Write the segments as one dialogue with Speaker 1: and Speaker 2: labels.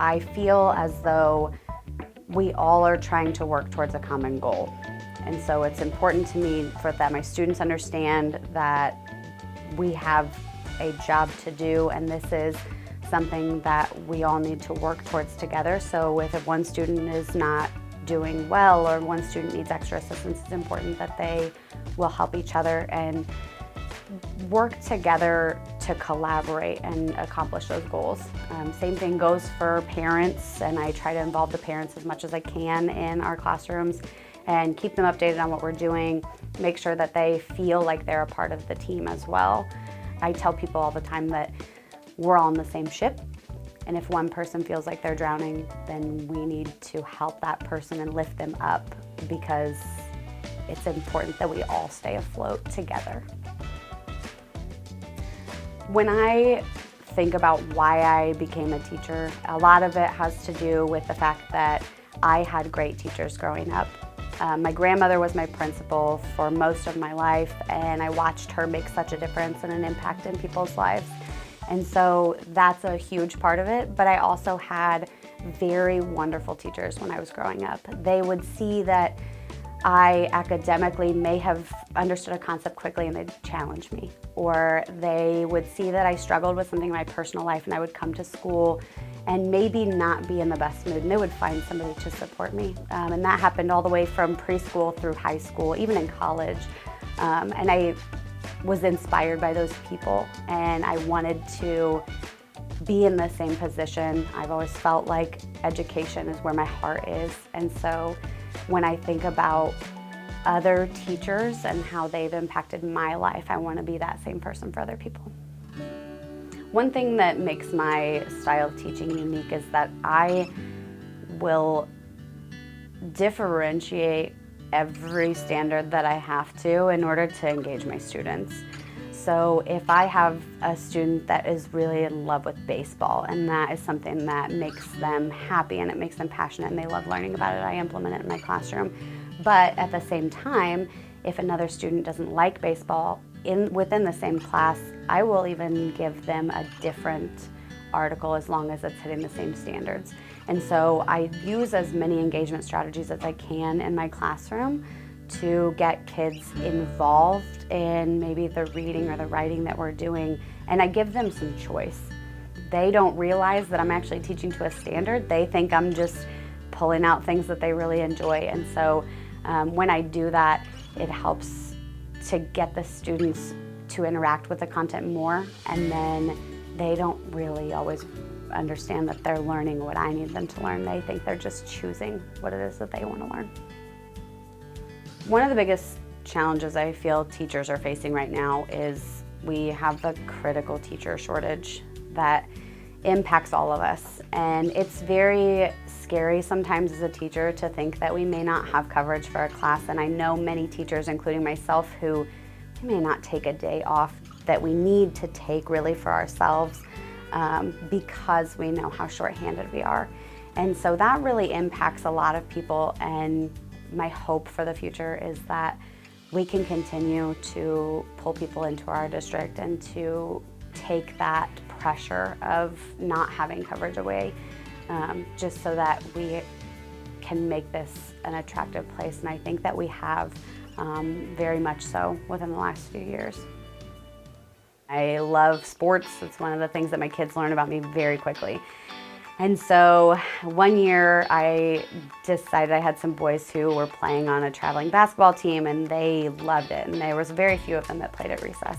Speaker 1: I feel as though we all are trying to work towards a common goal. And so it's important to me that my students understand that we have a job to do, and this is something that we all need to work towards together. So if one student is not doing well or one student needs extra assistance, it's important that they will help each other and work together to collaborate and accomplish those goals. Same thing goes for parents, and I try to involve the parents as much as I can in our classrooms and keep them updated on what we're doing, make sure that they feel like they're a part of the team as well. I tell people all the time that we're all in the same ship, and if one person feels like they're drowning, then we need to help that person and lift them up, because it's important that we all stay afloat together. When I think about why I became a teacher, a lot of it has to do with the fact that I had great teachers growing up. My grandmother was my principal for most of my life, and I watched her make such a difference and an impact in people's lives. And so that's a huge part of it, but I also had very wonderful teachers when I was growing up. They would see that I academically may have understood a concept quickly and they'd challenge me. Or they would see that I struggled with something in my personal life and I would come to school and maybe not be in the best mood, and they would find somebody to support me. And that happened all the way from preschool through high school, even in college. And I was inspired by those people, and I wanted to be in the same position. I've always felt like education is where my heart is, and so when I think about other teachers and how they've impacted my life, I want to be that same person for other people. One thing that makes my style of teaching unique is that I will differentiate every standard that I have to in order to engage my students. So if I have a student that is really in love with baseball, and that is something that makes them happy and it makes them passionate and they love learning about it, I implement it in my classroom. But at the same time, if another student doesn't like baseball within the same class, I will even give them a different article as long as it's hitting the same standards. And so I use as many engagement strategies as I can in my classroom to get kids involved in maybe the reading or the writing that we're doing, and I give them some choice. They don't realize that I'm actually teaching to a standard. They think I'm just pulling out things that they really enjoy, and so when I do that, it helps to get the students to interact with the content more, and then they don't really always understand that they're learning what I need them to learn. They think they're just choosing what it is that they want to learn. One of the biggest challenges I feel teachers are facing right now is we have a critical teacher shortage that impacts all of us. And it's very scary sometimes as a teacher to think that we may not have coverage for a class. And I know many teachers, including myself, who may not take a day off that we need to take really for ourselves because we know how shorthanded we are. And so that really impacts a lot of people, and my hope for the future is that we can continue to pull people into our district and to take that pressure of not having coverage away, just so that we can make this an attractive place. And I think that we have very much so within the last few years. I love sports. It's one of the things that my kids learn about me very quickly. And so one year I decided, I had some boys who were playing on a traveling basketball team and they loved it, and there was very few of them that played at recess.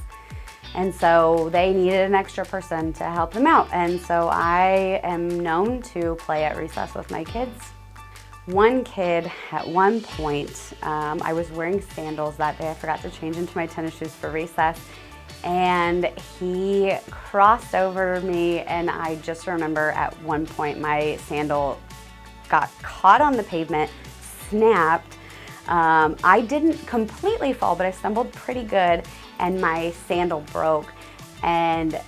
Speaker 1: And so they needed an extra person to help them out. And so I am known to play at recess with my kids. One kid, at one point, I was wearing sandals that day. I forgot to change into my tennis shoes for recess. And he crossed over me, and I just remember at one point my sandal got caught on the pavement, snapped. I didn't completely fall, but I stumbled pretty good, and my sandal broke. And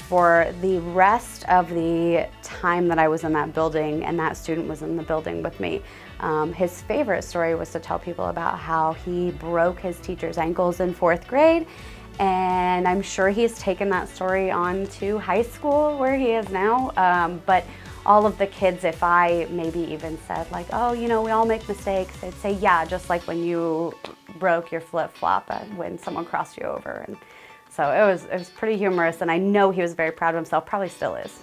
Speaker 1: for the rest of the time that I was in that building, and that student was in the building with me, his favorite story was to tell people about how he broke his teacher's ankles in 4th grade. And I'm sure he's taken that story on to high school where he is now. But all of the kids, if I maybe even said like, oh, you know, we all make mistakes, they'd say, yeah, just like when you broke your flip-flop when someone crossed you over. And so it was pretty humorous, and I know he was very proud of himself, probably still is.